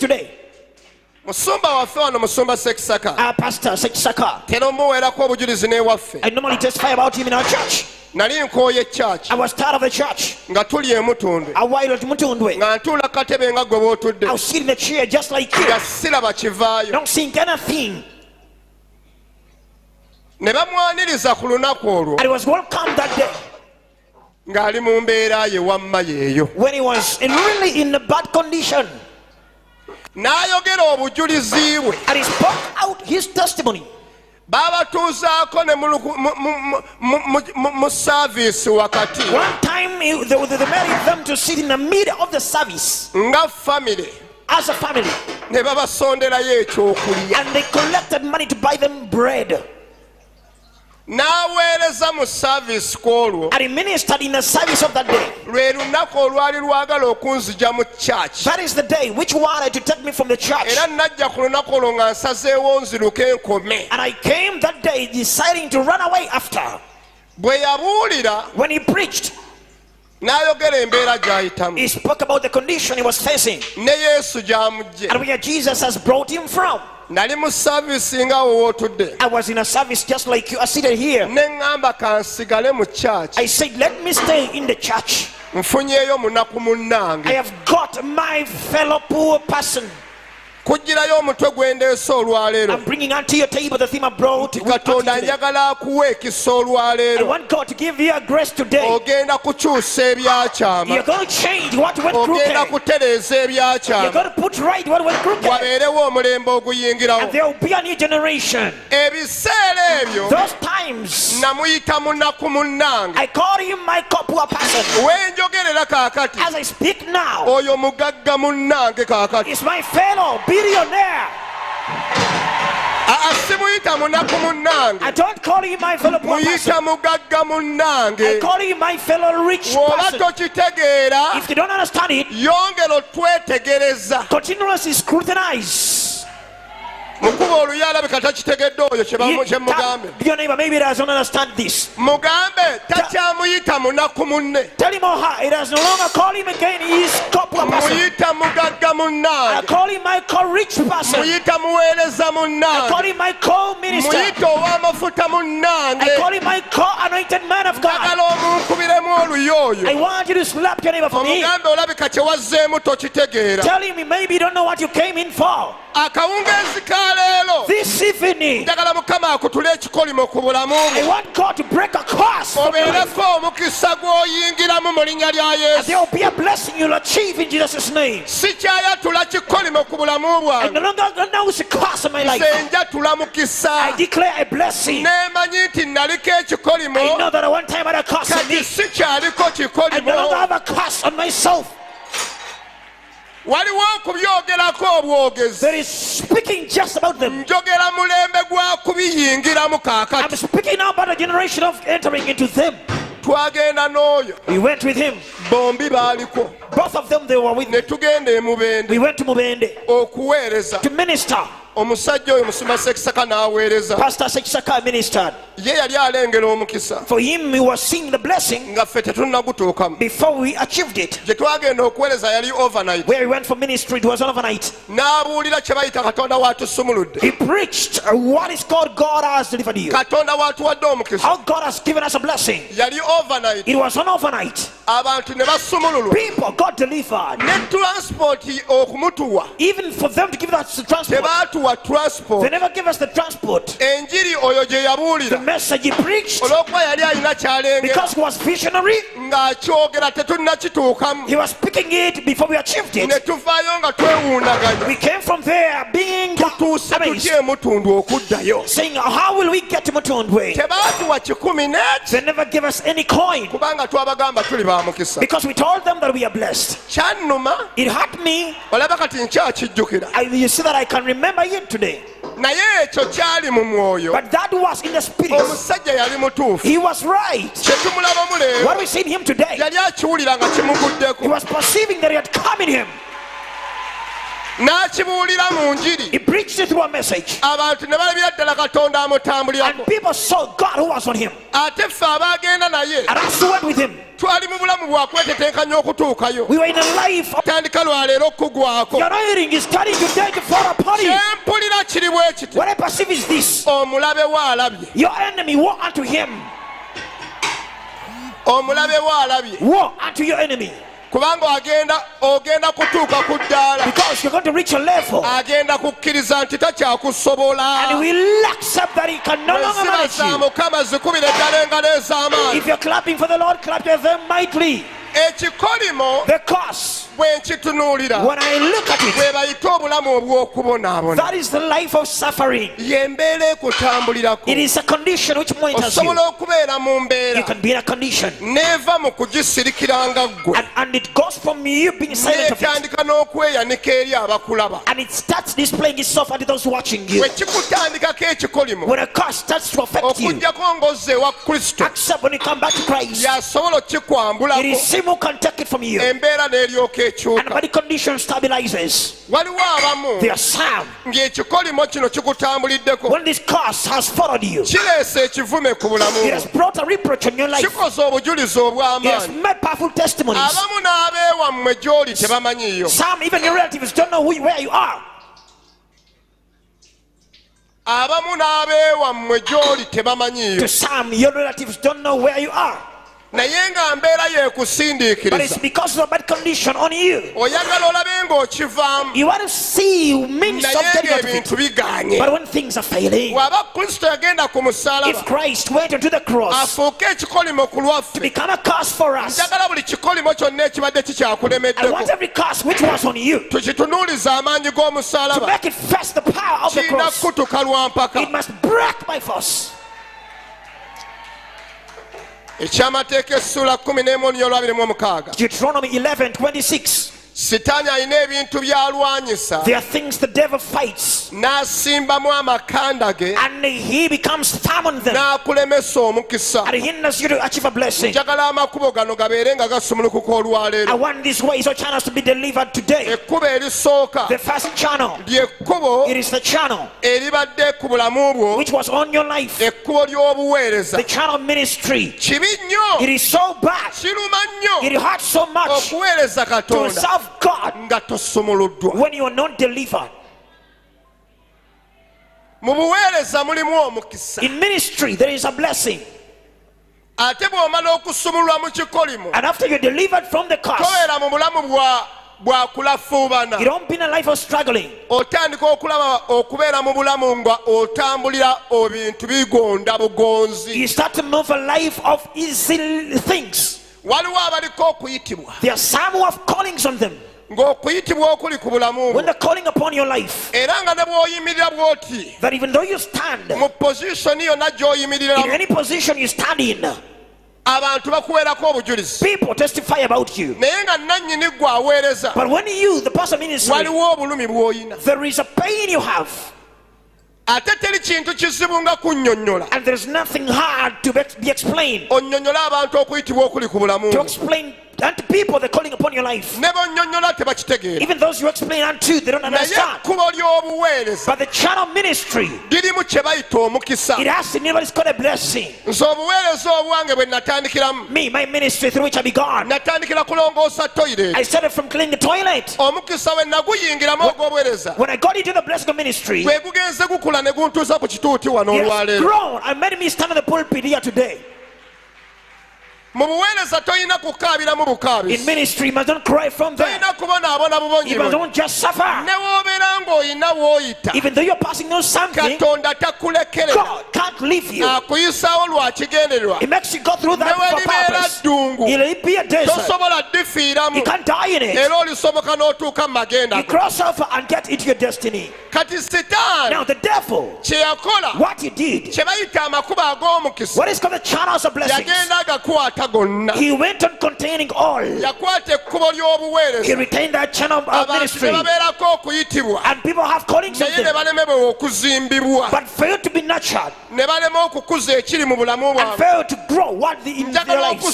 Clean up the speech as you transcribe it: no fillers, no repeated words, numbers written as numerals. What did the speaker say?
Today, musumba waffe wano musumba Sekisaka our pastor Sekisaka, tera omuweerako obujulizi n'ewaffe I normally testify about him in our church. nali nkooye church I was tired of the church. nga tuli emutundwe A while at Mutundwe, nga ntuula katebe nga gwe bw'otudde I was sitting in a chair just like you, nga siraba kivaayo not seeing anything. ne bamwaniriza ku lunaku olwo And he was welcomed that day ng'ali mu mbeera ye wamma yeeyo when he was really in a bad condition. n'ayogera obujulizi bwe And he spoke out his testimony. baabatuuzaako ne mu saaviisi wakati One time they married them to sit in the middle of the service nga famire as a family, ne babasonderayo ekyokulya and they collected money to buy them bread. n'aweereza mu saaviisi kwolwo And he ministered in the service of that day. lwe lunaku olwali lwagala okunzija mu church That is the day which wanted to take me from the church. era najja ku lunaku olwo nga nsazeewo nziruke enkome And I came that day deciding to run away after. bwe yabuulira When he preached, n'ayogera embeera gy'ayitamu he spoke about the condition he was facing ne yesu gy'amugye and where Jesus has brought him from. nali mu saaviisi nga wowootudde I was in a service just like you are seated here. ne ŋŋamba kansigale mu church I said, let me stay in the church. nfunyeeyo munaku I munnange have got my fellow poor person. kuggirayo omutwe gwe ndeese olwaleero I'm bringing onto your table the theme I brought. katonda njagala akuwa ekisa I olwaleero want God to give you a grace today. ogenda kukyusa ebyakyama You're going to change what went ogenda crooked. kutereeza You're ebyakyama going to put right what went crooked. wabeerewo omulembe oguyingirawo And there will be a new generation. ebiseera ebyo Those times, namuyita munaku munnange I call him my poor person. wenjogerera kaakati As I speak now, oyo mugagga munnange kaakati is my fellow billionaire. simuyita munaku munnange I don't call him my fellow poor person. muyita mugagga I munnange call him my fellow rich bw'oba person. tokitegeera If you don't understand it, yongera otwetegereza continuously scrutinize. mukuba oluyo alabika takitegedde oyo kye mugambe Your neighbor, maybe it doesn't understand this. mugambe takyamuyita munaku munne Tell him, oh, it does no longer call him again. He is poor person. muyita mugagga I munnange call him my co-rich person. muyita muweereza I call munnange him my co-minister. muyita ow'amafuta I munnange call him my co-anointed man of God. njagala omunkubiremu oluyo I oyo want you to slap your neighbor for me. omugambe olabika kye wazzeemu tokitegeera Tell him maybe you don't know what you came in for. akawungeezi ka leero This evening, njagala mukama akutule ekikolimo ku bulamu I bwo want God to break a curse from your life. obeereko omukisa gw'oyingiramu mu linnya lya And yesu there will be a blessing you'll achieve in Jesus' name. si kyayatula kikolimo ku bulamu I bwange no longer announce a curse in my life. nze njatula mukisa I declare a blessing. neemanyi nti naliko ekikolimo I know that at one time I had a curse on kati me. si kyaliko I no longer kikolimo have a curse on myself. waliwo okubyogerako obwogezi There is speaking just about them. njogera mulembe gwa kubiyingiramu I'm kaakati speaking now about a generation of entering into them. twagenda n'oyo We went with him. bombi baaliko Both of them, they were with me. ne tugenda emubende We went to Mubende okuweereza to minister. omusajja oyo musumba Sekisaka n'aweereza Pastor Sekisaka ministered. ye yali alengera omukisa For him, he was seeing the blessing nga ffe tetunnagutuukamu before we achieved it. gye twagenda okuweereza yali overnight Where we went for ministry, it was overnight. n'abuulira kye bayita katonda w'atusumuludde He preached what is called God has delivered you. katonda w'atuwadde omukisa How God has given us a blessing. yali overnight It was an overnight. abantu ne basumululwa People got delivered. ne transport okumutuwa Even for them to give us the transport, tebaatuwa they transport never give us the transport. enjiri oyo gye The yabuulira message he preached, olw'okuba yali alina kyalengera because he was visionary, ng'akyogera tetunnakituukamu he was speaking it before we achieved ne it. tuvaayo nga twewuunaganya We came from there being tutuuse amazed, tutya emutundu okuddayo saying, how will we get to Mutundwe? tebaatuwa 10 n'eki They never give us any coin kubanga twabagamba tuli ba mukisa because we told them that we are blessed. kyannuma It hurt me. olaba kati nkyakijjukira You see that I can remember it today. naye ekyo kyali mu mwoyo But that was in the spirit. omusajja yali mutuufu He was right. kye tumulabamu leero What we see in him today, yali akiwulira nga he kimuguddeko was perceiving that it had come in him. n'akibuulira mu njiri He preached it through a message. abantu ne balabira ddala katonda amutambulirako And people saw God who was on him. ate ffe abaagenda naye And us who went with him, twali mu bulamu bwa kwetetenkanya okutuukayo We were in a life of tandika lwaleero okugwako the anointing is starting today to fall upon you. kyempulira kiri bwe kiti What I perceive is this: omulabe waalabye your enemy, woe unto him. omulabe waalabye Woe unto your enemy. kubanga ogenda kutuuka ku ddaala Because you're going to reach a level agenda kukkiriza nti takyakusobola and he will accept that he can no longer ziba manage za you. mukama zikubira eddala engalo ez'amaanyi If you're clapping for the Lord, clap your them mightily. ekikolimo The cause, bwe nkitunuulira when I look at bwe it, bayita obulamu obw'okubonaabona that is the life of suffering. y'embeera ekutambulirako It is a condition which monitors you. osobola okubeera mu You mbeera can be in a condition, neeva mu kugisirikiranga ggwe and it goes from you being silent of it, neetandika n'okweyanika eri abakulaba and it starts displaying itself unto those watching you. bwe kikutandikako ekikolimo When a curse starts to affect you, okugyako ng'ozze ewa kristo except when you come back to Christ, yasobola it okkikwambulako is him who can take it from you, embeera n'eryoka and ekyuka the body condition stabilizes. waliwo abamu There are some, ng'ekikolimo kino kikutambuliddeko when this curse has followed you, kireese ekivume ku bulamu it has brought a reproach on your life. kikoze obujulizi It has obw'amaanyi made powerful testimonies. abamu n'abeewammwe gy'oli tebamanyiiyo Some, even your relatives, don't know where you are. abamu n'abeewammwe gy'oli tebamanyiiyo To some, your relatives don't know where you are. naye nga mbeera But it's yeekusindiikiriza because of a bad condition on you. oyagala olabe ng'okivaamu You want to see means of naye getting out of it. ng'ebintu bigaanye But when things are failing, bw'aba kristo yagenda ku if musalaba Christ went onto the cross afuuke ekikolimo ku to lwaffe become a curse for us, njagala buli kikolimo kyonna ekibadde I kikyakulemeddeko want every curse which was on you tukitunuulize amaanyi to g'omusalaba make it face the power of the kirina cross. kutuka lwa mpaka It must break by force. ekyamateeka essula 11:26 Deuteronomy 11:26. sitaani alina ebintu by'alwanyisa There are things the devil fights, n'asimbamu amakanda ge and he becomes firm on them, n'akulemesa omukisa and hinders you to achieve a blessing. njagala amakubo gano gabeere nga gasumulukuka I olwaleero want these ways or channels to be delivered today. ekkubo erisooka The first channel, lyekkubo it is the channel eribadde ku bulamu bwo which was on your life, ekkubo ly'obuweereza the channel of ministry. kibi It nnyo is so bad, kiruma nnyo it hurts so much okuweereza to katonda serve God nga tosumuluddwa when you are not delivered. mu buweereza mulimu omukisa In ministry, there is a blessing, ate bw'omala okusumulwa mu kikolimo and after you're delivered from the curse, tobeera mu bulamu bwa kulafuubana you don't be in a life of struggling. otandika okulaba okubeera mu bulamu nga otambulira ebintu bigonda bugonzi You start to move a life of easy things. waliwo abaliko okuyitibwa There are some who have callings on them. ng'okuyitibwa okuli ku bulamu When bwo the calling upon your life, era nga ne bw'oyimirira bw'oti that even though you stand mu positioni yonna in gy'oyimiriramu any position you stand in, abantu bakuweerako obujulizi people testify about you. naye nga nannyini gwe aweereza But when you, the person ministry, waliwo obulumi bw'olina there is a pain you have, ate teri kintu kizibu nga kunnyonnyola and there's nothing hard to be explained. onnyonnyola abantu okuyitibwa okuli ku bulamu To bwo explain unto people the calling upon your life. ne bonnyonnyola tebakitegeera Even those you explain unto, they don't naye understand. ekkubo ly'obuweereza But the channel ministry, lirimu kye bayita omukisa it has to never, it's called a blessing. nze obuweereza obwange bwe natandikiramu Me, my ministry through which I began, natandikira kulongoosa toilet I started from cleaning the toilet. omukisa we naguyingiramu ogw'obuweereza When I got into the blessing of ministry, gwe gugenze gukula ne guntuusa ku kituuti wano it has olwaleero grown and made me stand on the pulpit here today. mu buweereza tolina kukaabiramu In bukaabisi ministry, you must not cry from there. tolina kubonaabona You must bubonyi not just suffer. ne w'obeera ng'olina w'oyita Even though you're passing through something, katonda takulekerera God can't leave you. akuyisaawo lwa kigendererwa He makes you go through ne that we for libeera purpose. ddungu It'll be a desert. tosobola ddifiiramu You can't die in it. era olisoboka n'otuuka mu magenda You go. cross over and get into your destiny. kati sitaani Now the devil, kye yakola what he did, kye bayita amakubo ag'omukisa what is called the channels of blessings, yagenda agakwata gonna he went on containing all. yakwata ekkubo He ly'obuweereza retained that channel of abantu ministry. ne babeerako okuyitibwa And people have callings on naye ne them. baleme bwe okuzimbibwa But for you to be nurtured ne balema okukuza ekiri mu bulamu and bwabwe for you to grow what in their njagala lives,